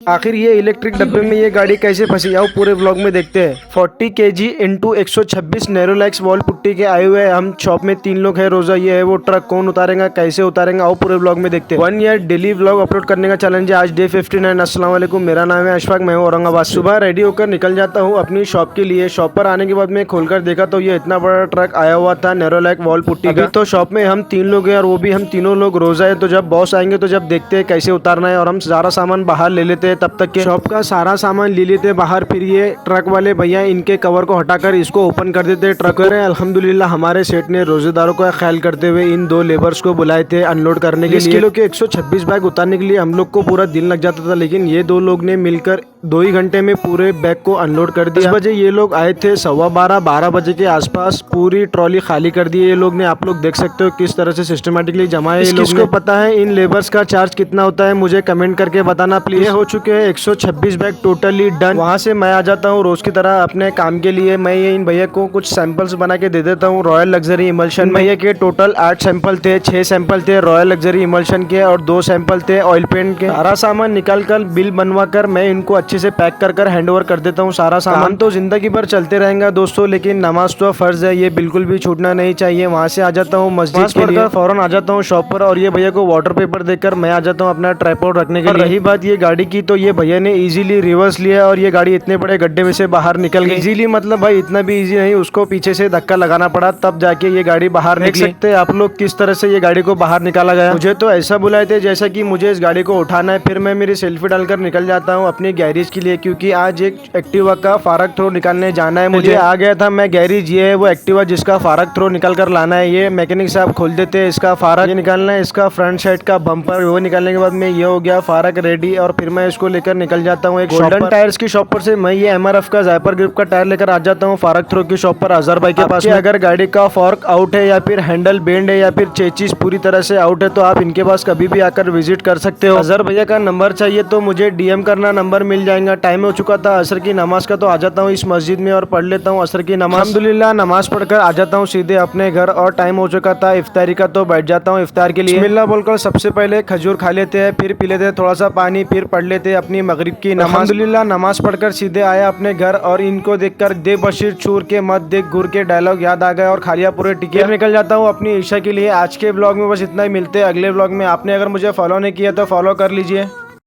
आखिर ये इलेक्ट्रिक डब्बे में ये गाड़ी कैसे फंसी, आओ पूरे व्लॉग में देखते हैं। 40 kg इंटू 126 नैरोलैक्स वॉल पुट्टी के आए हुए हैं हम। शॉप में 3 लोग हैं। रोजा ये है वो ट्रक कौन उतारेगा, कैसे उतारेंगे, आओ पूरे व्लॉग में देखते हैं। 1 ईयर डेली व्लॉग अपलोड करने का चैलेंज है। आज डे 59। अस्सलाम वालेकुम, मेरा नाम है अशफाक, मैं हूँ औरंगाबाद। सुबह रेडी होकर निकल जाता हूँ अपनी शॉप के लिए। शॉप पर आने के बाद मैं खोलकर देखा तो ये इतना बड़ा ट्रक आया हुआ था नैरोलैक वॉल पुट्टी का। तो शॉप में हम 3 लोग हैं और वो भी हम तीनों लोग रोजा है। तो जब बॉस आएंगे तो जब देखते हैं कैसे उतारना है और हम सारा सामान बाहर ले लेते हैं। तब तक के शॉप का सारा सामान ले लेते बाहर। फिर ये ट्रक वाले भैया इनके कवर को हटाकर इसको ओपन कर देते ट्रक। अल्हम्दुलिल्लाह हमारे सेठ ने रोजेदारों का ख्याल करते हुए इन 2 लेबर्स को बुलाए थे अनलोड करने के लिए। 20 किलो के 126 बैग उतारने के लिए हम लोग को पूरा दिन लग जाता था, लेकिन ये 2 लोग ने मिलकर 2 ही घंटे में पूरे बैग को अनलोड कर दिया। 10 बजे ये लोग आए थे, 12:15 बजे के आसपास पूरी ट्रॉली खाली कर दी ये लोग ने। आप लोग देख सकते हो किस तरह से सिस्टमेटिकली जमा है। किसको पता है इन लेबर्स का चार्ज कितना होता है, मुझे कमेंट करके बताना प्लीज। हो चुके हैं 126 बैग टोटली डन। वहाँ से मैं आ जाता हूँ रोज की तरह अपने काम के लिए। मैं ये इन भैया को कुछ सैंपल्स बना के दे देता हूँ रॉयल लग्जरी इमल्शन। भैया के टोटल 8 सैंपल थे, 6 सैंपल थे रॉयल लग्जरी इमल्शन के और 2 सैंपल थे ऑयल पेंट के। सारा सामान निकाल कर बिल बनवा कर मैं इनको अच्छे से पैक कर हैंड ओवर कर देता हूँ। सारा सामान तो जिंदगी भर चलते रहेगा दोस्तों, लेकिन नमाज तो फर्ज है, ये बिल्कुल भी छूटना नहीं चाहिए। वहाँ से आ जाता हूँ मस्जिद के लिए, फौरन आ जाता हूँ शॉप पर और ये भैया को वाटर पेपर देकर मैं आ जाता हूँ अपना ट्राइपॉड रखने के लिए। रही बात ये गाड़ी की, तो ये भैया ने इजीली रिवर्स लिया और ये गाड़ी इतने बड़े गड्ढे में से बाहर निकल गई। इजीली मतलब भाई इतना भी इजी नहीं, उसको पीछे से धक्का लगाना पड़ा तब जाके ये गाड़ी बाहर निकली। देख सकते हैं आप लोग किस तरह से ये गाड़ी को बाहर निकाला गया। मुझे तो ऐसा बुलाए थे जैसा कि मुझे इस गाड़ी को उठाना है। फिर मैं मेरी सेल्फी डालकर निकल जाता हूँ अपनी गैरेज के लिए, क्योंकि आज एक एक्टिवा का फारक थ्रो निकालने जाना है मुझे। आ गया था मैं गैरेज, ये है वो एक्टिवा जिसका फारक थ्रो निकल कर लाना है। ये मैकेनिक साहब खोल देते हैं इसका फारक, ये निकालना है इसका फ्रंट साइड का बम्पर। वो निकालने के बाद में ये हो गया फारक रेडी और फिर मैं इसको लेकर निकल जाता हूँ एक गोल्डन टायर्स की शॉप पर से। मैं ये MRF का जायपर ग्रिप का टायर लेकर आ जाता हूँ फारक थ्रो की शॉप पर अजहर भाई के पास। अगर गाड़ी का फॉर्क आउट है या फिर हैंडल बेंड है या फिर चेचिस पूरी तरह से आउट है तो आप इनके पास कभी भी आकर विजिट कर सकते हो। अजहर भैया का नंबर चाहिए तो मुझे DM करना, नंबर मिल जाएगा। टाइम हो चुका था असर की नमाज का, तो आ जाता हूँ इस मस्जिद में और पढ़ लेता हूँ असर की नमाज। अल्हम्दुलिल्लाह नमाज पढ़कर आ जाता हूँ सीधे अपने घर और टाइम हो चुका था इफ्तारी का, तो बैठ जाता हूँ इफ्तार के लिए। बिस्मिल्लाह बोलकर सबसे पहले खजूर खा लेते हैं, फिर पी लेते हैं थोड़ा सा पानी, फिर पढ़ लेते हैं अपनी मगरिब की नमाज। अल्हम्दुलिल्लाह नमाज पढ़कर सीधे आया अपने घर और इनको देखकर दे बशीर चूर के मत देख गुर के डायलॉग याद आ गए और खालिया पूरे टिके निकल जाता हूँ अपनी ईशा के लिए। आज के ब्लॉग में बस इतना ही, मिलते हैं अगले ब्लॉग में। आपने अगर मुझे फॉलो नहीं किया तो फॉलो कर लीजिए।